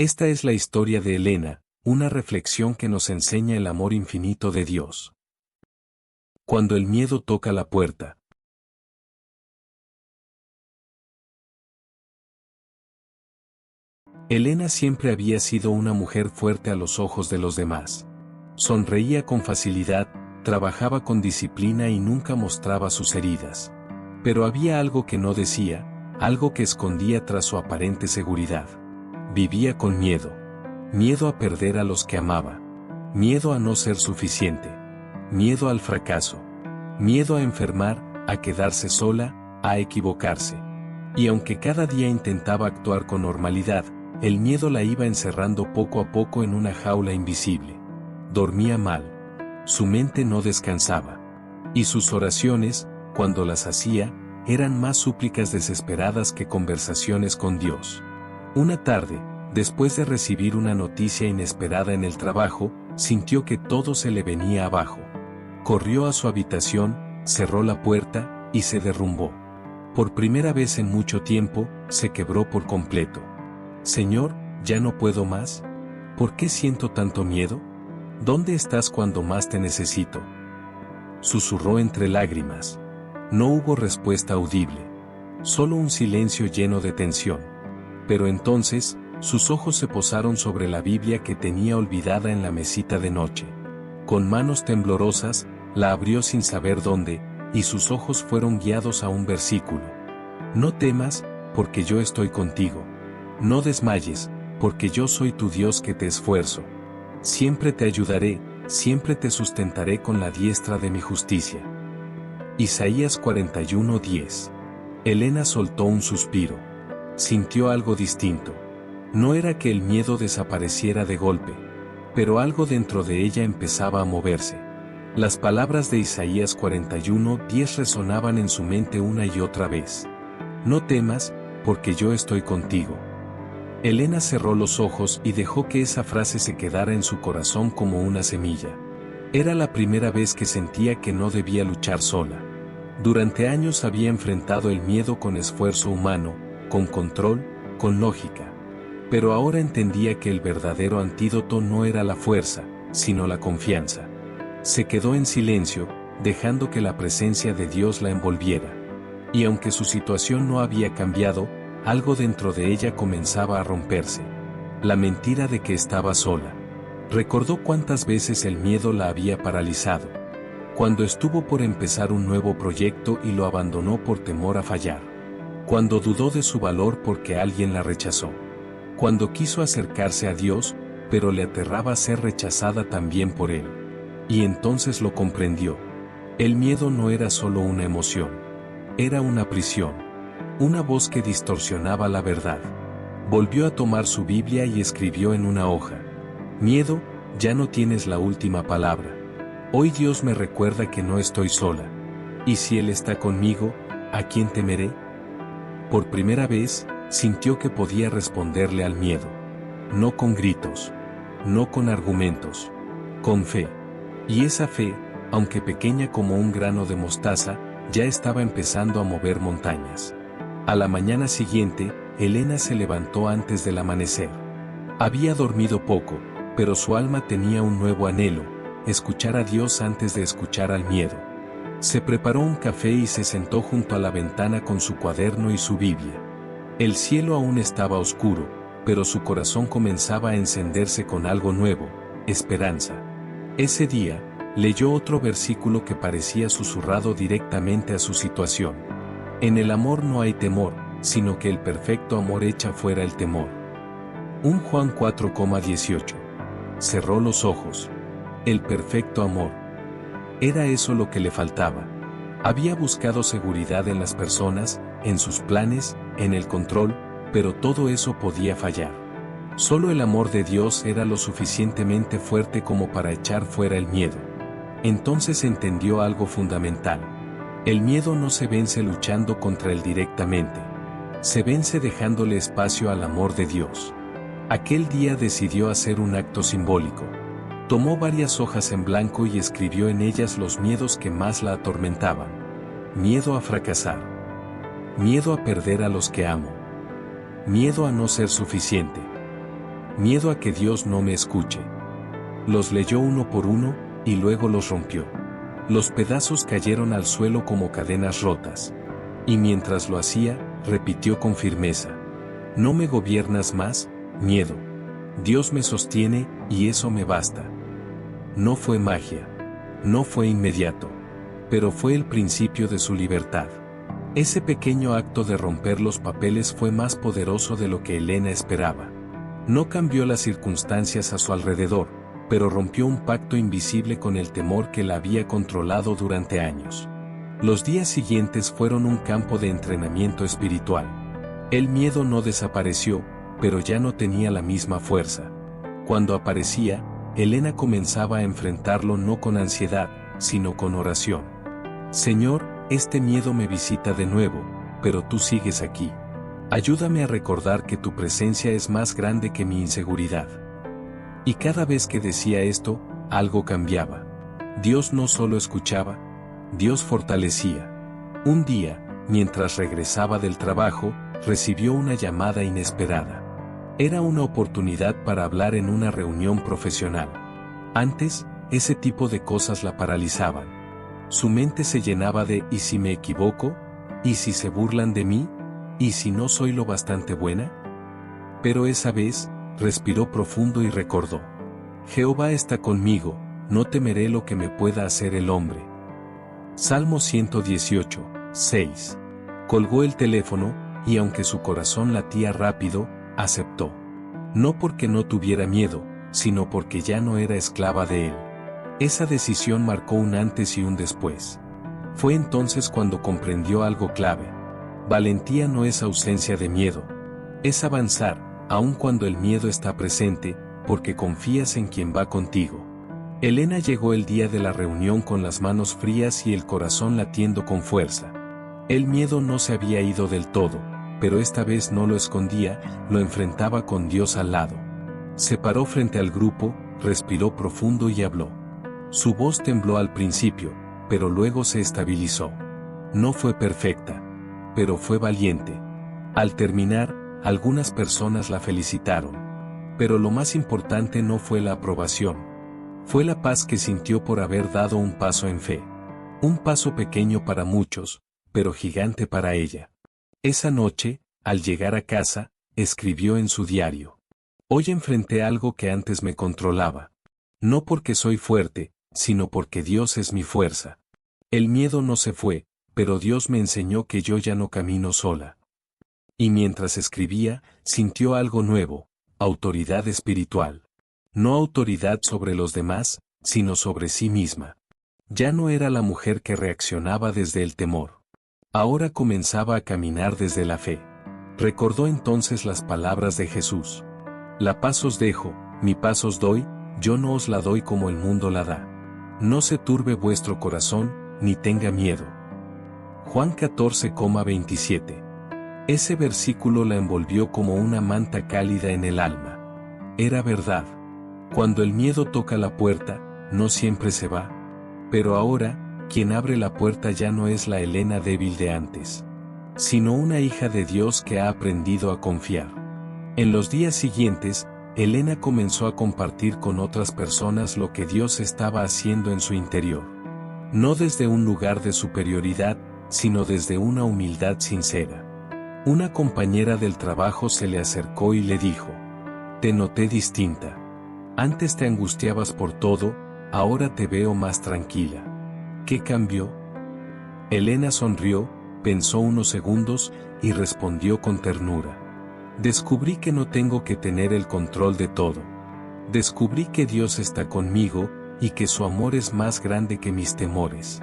Esta es la historia de Elena, una reflexión que nos enseña el amor infinito de Dios. Cuando el miedo toca la puerta. Elena siempre había sido una mujer fuerte a los ojos de los demás. Sonreía con facilidad, trabajaba con disciplina y nunca mostraba sus heridas. Pero había algo que no decía, algo que escondía tras su aparente seguridad. Vivía con miedo. Miedo a perder a los que amaba. Miedo a no ser suficiente. Miedo al fracaso. Miedo a enfermar, a quedarse sola, a equivocarse. Y aunque cada día intentaba actuar con normalidad, el miedo la iba encerrando poco a poco en una jaula invisible. Dormía mal. Su mente no descansaba. Y sus oraciones, cuando las hacía, eran más súplicas desesperadas que conversaciones con Dios. Una tarde, después de recibir una noticia inesperada en el trabajo, sintió que todo se le venía abajo. Corrió a su habitación, cerró la puerta, y se derrumbó. Por primera vez en mucho tiempo, se quebró por completo. Señor, ¿ya no puedo más? ¿Por qué siento tanto miedo? ¿Dónde estás cuando más te necesito? Susurró entre lágrimas. No hubo respuesta audible. Solo un silencio lleno de tensión. Pero entonces, sus ojos se posaron sobre la Biblia que tenía olvidada en la mesita de noche. Con manos temblorosas, la abrió sin saber dónde, y sus ojos fueron guiados a un versículo. No temas, porque yo estoy contigo. No desmayes, porque yo soy tu Dios que te esfuerzo. Siempre te ayudaré, siempre te sustentaré con la diestra de mi justicia. Isaías 41:10. Elena soltó un suspiro. Sintió algo distinto. No era que el miedo desapareciera de golpe, pero algo dentro de ella empezaba a moverse. Las palabras de Isaías 41:10 resonaban en su mente una y otra vez. No temas, porque yo estoy contigo. Elena cerró los ojos y dejó que esa frase se quedara en su corazón como una semilla. Era la primera vez que sentía que no debía luchar sola. Durante años había enfrentado el miedo con esfuerzo humano, con control, con lógica. Pero ahora entendía que el verdadero antídoto no era la fuerza, sino la confianza. Se quedó en silencio, dejando que la presencia de Dios la envolviera. Y aunque su situación no había cambiado, algo dentro de ella comenzaba a romperse. La mentira de que estaba sola. Recordó cuántas veces el miedo la había paralizado. Cuando estuvo por empezar un nuevo proyecto y lo abandonó por temor a fallar. Cuando dudó de su valor porque alguien la rechazó. Cuando quiso acercarse a Dios, pero le aterraba ser rechazada también por Él. Y entonces lo comprendió. El miedo no era solo una emoción. Era una prisión. Una voz que distorsionaba la verdad. Volvió a tomar su Biblia y escribió en una hoja. Miedo, ya no tienes la última palabra. Hoy Dios me recuerda que no estoy sola. Y si Él está conmigo, ¿a quién temeré? Por primera vez, sintió que podía responderle al miedo. No con gritos. No con argumentos. Con fe. Y esa fe, aunque pequeña como un grano de mostaza, ya estaba empezando a mover montañas. A la mañana siguiente, Elena se levantó antes del amanecer. Había dormido poco, pero su alma tenía un nuevo anhelo, escuchar a Dios antes de escuchar al miedo. Se preparó un café y se sentó junto a la ventana con su cuaderno y su Biblia. El cielo aún estaba oscuro, pero su corazón comenzaba a encenderse con algo nuevo, esperanza. Ese día, leyó otro versículo que parecía susurrado directamente a su situación. En el amor no hay temor, sino que el perfecto amor echa fuera el temor. 1 Juan 4:18. Cerró los ojos. El perfecto amor. Era eso lo que le faltaba. Había buscado seguridad en las personas, en sus planes, en el control, pero todo eso podía fallar. Solo el amor de Dios era lo suficientemente fuerte como para echar fuera el miedo. Entonces entendió algo fundamental. El miedo no se vence luchando contra él directamente. Se vence dejándole espacio al amor de Dios. Aquel día decidió hacer un acto simbólico. Tomó varias hojas en blanco y escribió en ellas los miedos que más la atormentaban. Miedo a fracasar. Miedo a perder a los que amo. Miedo a no ser suficiente. Miedo a que Dios no me escuche. Los leyó uno por uno, y luego los rompió. Los pedazos cayeron al suelo como cadenas rotas. Y mientras lo hacía, repitió con firmeza: no me gobiernas más, miedo. Dios me sostiene, y eso me basta. No fue magia. No fue inmediato. Pero fue el principio de su libertad. Ese pequeño acto de romper los papeles fue más poderoso de lo que Elena esperaba. No cambió las circunstancias a su alrededor, pero rompió un pacto invisible con el temor que la había controlado durante años. Los días siguientes fueron un campo de entrenamiento espiritual. El miedo no desapareció, pero ya no tenía la misma fuerza. Cuando aparecía, Elena comenzaba a enfrentarlo no con ansiedad, sino con oración. Señor, este miedo me visita de nuevo, pero tú sigues aquí. Ayúdame a recordar que tu presencia es más grande que mi inseguridad. Y cada vez que decía esto, algo cambiaba. Dios no solo escuchaba, Dios fortalecía. Un día, mientras regresaba del trabajo, recibió una llamada inesperada. Era una oportunidad para hablar en una reunión profesional. Antes, ese tipo de cosas la paralizaban. Su mente se llenaba de ¿y si me equivoco? ¿Y si se burlan de mí? ¿Y si no soy lo bastante buena? Pero esa vez, respiró profundo y recordó: Jehová está conmigo, no temeré lo que me pueda hacer el hombre. Salmo 118, 6. Colgó el teléfono, y aunque su corazón latía rápido, aceptó. No porque no tuviera miedo, sino porque ya no era esclava de él. Esa decisión marcó un antes y un después. Fue entonces cuando comprendió algo clave. Valentía no es ausencia de miedo. Es avanzar, aun cuando el miedo está presente, porque confías en quien va contigo. Elena llegó el día de la reunión con las manos frías y el corazón latiendo con fuerza. El miedo no se había ido del todo, pero esta vez no lo escondía, lo enfrentaba con Dios al lado. Se paró frente al grupo, respiró profundo y habló. Su voz tembló al principio, pero luego se estabilizó. No fue perfecta, pero fue valiente. Al terminar, algunas personas la felicitaron. Pero lo más importante no fue la aprobación. Fue la paz que sintió por haber dado un paso en fe. Un paso pequeño para muchos, pero gigante para ella. Esa noche, al llegar a casa, escribió en su diario: hoy enfrenté algo que antes me controlaba. No porque soy fuerte, sino porque Dios es mi fuerza. El miedo no se fue, pero Dios me enseñó que yo ya no camino sola. Y mientras escribía, sintió algo nuevo: autoridad espiritual. No autoridad sobre los demás, sino sobre sí misma. Ya no era la mujer que reaccionaba desde el temor. Ahora comenzaba a caminar desde la fe. Recordó entonces las palabras de Jesús: la paz os dejo, mi paz os doy, yo no os la doy como el mundo la da. No se turbe vuestro corazón, ni tenga miedo. Juan 14,27. Ese versículo la envolvió como una manta cálida en el alma. Era verdad. Cuando el miedo toca la puerta, no siempre se va. Pero ahora, quien abre la puerta ya no es la Elena débil de antes, sino una hija de Dios que ha aprendido a confiar. En los días siguientes, Elena comenzó a compartir con otras personas lo que Dios estaba haciendo en su interior. No desde un lugar de superioridad, sino desde una humildad sincera. Una compañera del trabajo se le acercó y le dijo: te noté distinta. Antes te angustiabas por todo, ahora te veo más tranquila. ¿Qué cambió? Elena sonrió, pensó unos segundos, y respondió con ternura: descubrí que no tengo que tener el control de todo. Descubrí que Dios está conmigo, y que su amor es más grande que mis temores.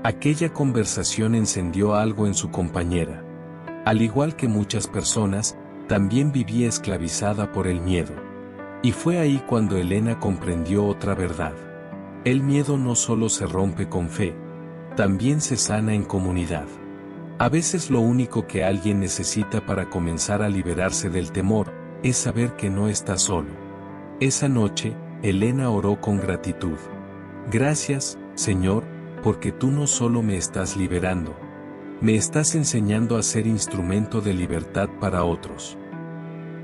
Aquella conversación encendió algo en su compañera. Al igual que muchas personas, también vivía esclavizada por el miedo. Y fue ahí cuando Elena comprendió otra verdad. El miedo no solo se rompe con fe, también se sana en comunidad. A veces lo único que alguien necesita para comenzar a liberarse del temor, es saber que no está solo. Esa noche, Elena oró con gratitud. Gracias, Señor, porque tú no solo me estás liberando, me estás enseñando a ser instrumento de libertad para otros.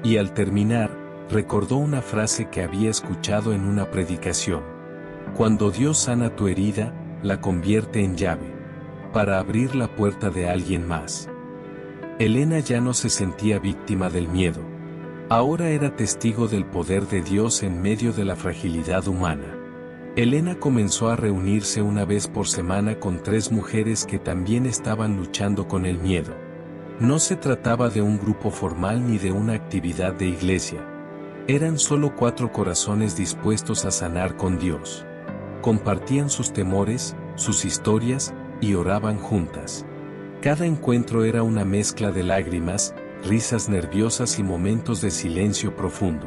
Y al terminar, recordó una frase que había escuchado en una predicación. Cuando Dios sana tu herida, la convierte en llave para abrir la puerta de alguien más. Elena ya no se sentía víctima del miedo. Ahora era testigo del poder de Dios en medio de la fragilidad humana. Elena comenzó a reunirse una vez por semana con 3 mujeres que también estaban luchando con el miedo. No se trataba de un grupo formal ni de una actividad de iglesia. Eran solo 4 corazones dispuestos a sanar con Dios. Compartían sus temores, sus historias, y oraban juntas. Cada encuentro era una mezcla de lágrimas, risas nerviosas y momentos de silencio profundo.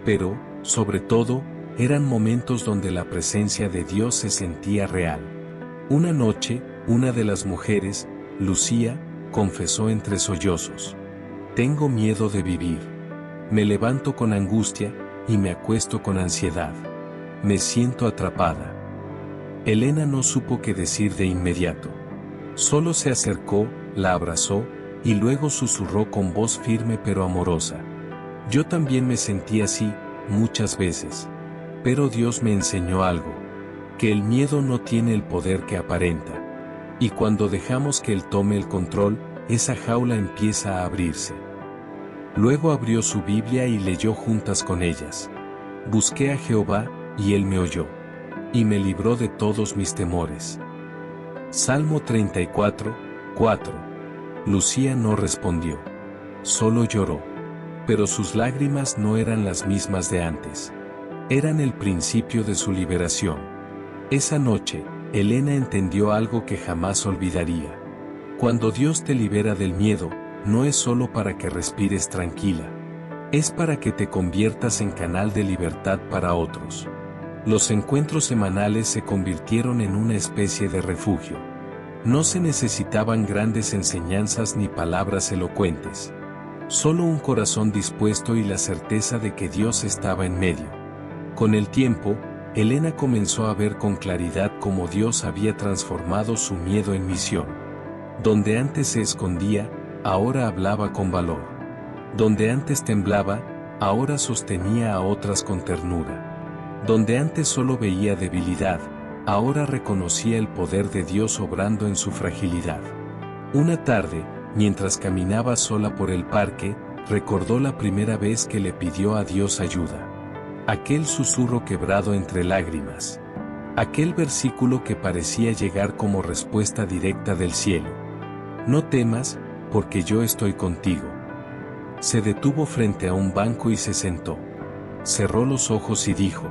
Pero, sobre todo, eran momentos donde la presencia de Dios se sentía real. Una noche, una de las mujeres, Lucía, confesó entre sollozos: «Tengo miedo de vivir. Me levanto con angustia, y me acuesto con ansiedad. Me siento atrapada». Elena no supo qué decir de inmediato. Solo se acercó, la abrazó, y luego susurró con voz firme pero amorosa: «Yo también me sentí así, muchas veces. Pero Dios me enseñó algo, que el miedo no tiene el poder que aparenta. Y cuando dejamos que Él tome el control, esa jaula empieza a abrirse». Luego abrió su Biblia y leyó juntas con ellas: «Busqué a Jehová, y Él me oyó, y me libró de todos mis temores». Salmo 34, 4. Lucía no respondió. Solo lloró. Pero sus lágrimas no eran las mismas de antes. Eran el principio de su liberación. Esa noche, Elena entendió algo que jamás olvidaría. Cuando Dios te libera del miedo, no es solo para que respires tranquila. Es para que te conviertas en canal de libertad para otros. Los encuentros semanales se convirtieron en una especie de refugio. No se necesitaban grandes enseñanzas ni palabras elocuentes. Solo un corazón dispuesto y la certeza de que Dios estaba en medio. Con el tiempo, Elena comenzó a ver con claridad cómo Dios había transformado su miedo en misión. Donde antes se escondía, ahora hablaba con valor. Donde antes temblaba, ahora sostenía a otras con ternura. Donde antes solo veía debilidad, ahora reconocía el poder de Dios obrando en su fragilidad. Una tarde, mientras caminaba sola por el parque, recordó la primera vez que le pidió a Dios ayuda. Aquel susurro quebrado entre lágrimas. Aquel versículo que parecía llegar como respuesta directa del cielo. «No temas, porque yo estoy contigo». Se detuvo frente a un banco y se sentó. Cerró los ojos y dijo: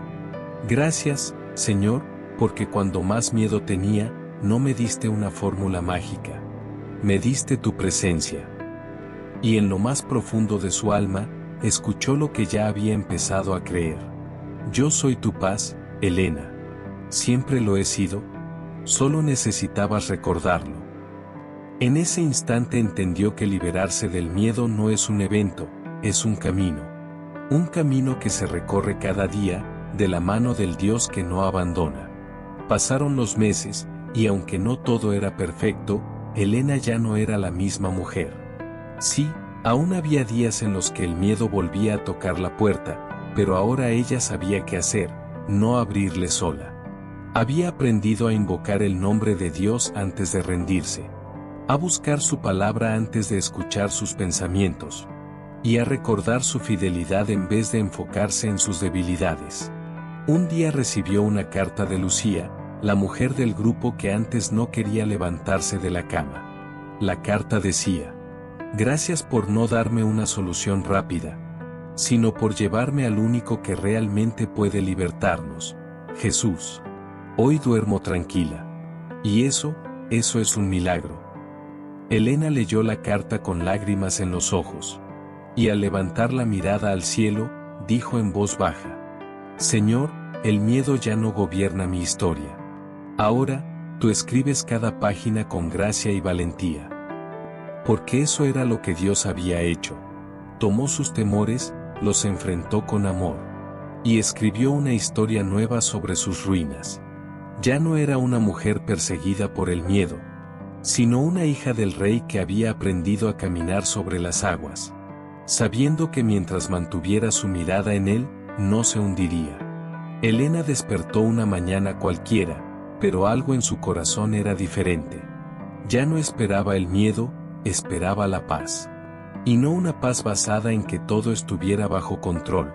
«Gracias, Señor, porque cuando más miedo tenía, no me diste una fórmula mágica. Me diste tu presencia». Y en lo más profundo de su alma, escuchó lo que ya había empezado a creer. «Yo soy tu paz, Elena. Siempre lo he sido. Solo necesitabas recordarlo». En ese instante entendió que liberarse del miedo no es un evento, es un camino. Un camino que se recorre cada día, de la mano del Dios que no abandona. Pasaron los meses, y aunque no todo era perfecto, Elena ya no era la misma mujer. Sí, aún había días en los que el miedo volvía a tocar la puerta, pero ahora ella sabía qué hacer, no abrirle sola. Había aprendido a invocar el nombre de Dios antes de rendirse, a buscar su palabra antes de escuchar sus pensamientos, y a recordar su fidelidad en vez de enfocarse en sus debilidades. Un día recibió una carta de Lucía, la mujer del grupo que antes no quería levantarse de la cama. La carta decía: «Gracias por no darme una solución rápida, sino por llevarme al único que realmente puede libertarnos, Jesús. Hoy duermo tranquila. Y eso es un milagro». Elena leyó la carta con lágrimas en los ojos. Y al levantar la mirada al cielo, dijo en voz baja: «Señor, el miedo ya no gobierna mi historia. Ahora, tú escribes cada página con gracia y valentía». Porque eso era lo que Dios había hecho. Tomó sus temores, los enfrentó con amor. Y escribió una historia nueva sobre sus ruinas. Ya no era una mujer perseguida por el miedo, sino una hija del rey que había aprendido a caminar sobre las aguas. sabiendo que mientras mantuviera su mirada en él, no se hundiría. Elena despertó una mañana cualquiera, pero algo en su corazón era diferente. Ya no esperaba el miedo, esperaba la paz. Y no una paz basada en que todo estuviera bajo control,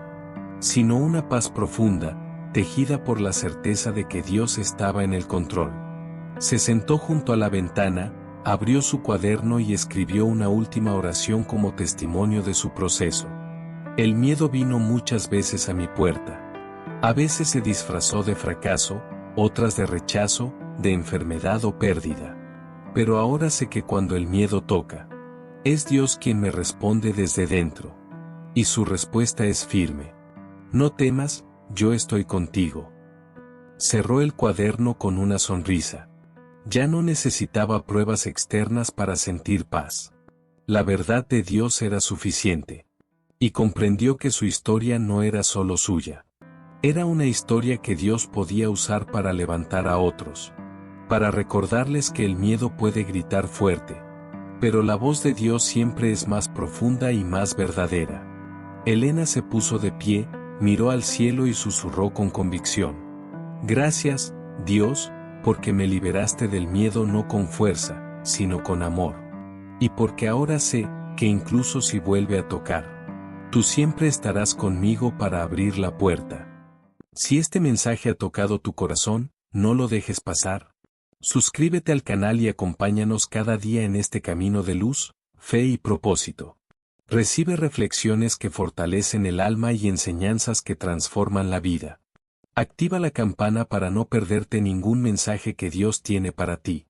sino una paz profunda, tejida por la certeza de que Dios estaba en el control. Se sentó junto a la ventana, abrió su cuaderno y escribió una última oración como testimonio de su proceso. El miedo vino muchas veces a mi puerta. A veces se disfrazó de fracaso, otras de rechazo, de enfermedad o pérdida. Pero ahora sé que cuando el miedo toca, es Dios quien me responde desde dentro. Y su respuesta es firme. No temas, yo estoy contigo. Cerró el cuaderno con una sonrisa. Ya no necesitaba pruebas externas para sentir paz. La verdad de Dios era suficiente. Y comprendió que su historia no era solo suya. Era una historia que Dios podía usar para levantar a otros. Para recordarles que el miedo puede gritar fuerte. Pero la voz de Dios siempre es más profunda y más verdadera. Elena se puso de pie, miró al cielo y susurró con convicción. Gracias, Dios, porque me liberaste del miedo no con fuerza, sino con amor. Y porque ahora sé, que incluso si vuelve a tocar, tú siempre estarás conmigo para abrir la puerta. Si este mensaje ha tocado tu corazón, no lo dejes pasar. Suscríbete al canal y acompáñanos cada día en este camino de luz, fe y propósito. Recibe reflexiones que fortalecen el alma y enseñanzas que transforman la vida. Activa la campana para no perderte ningún mensaje que Dios tiene para ti.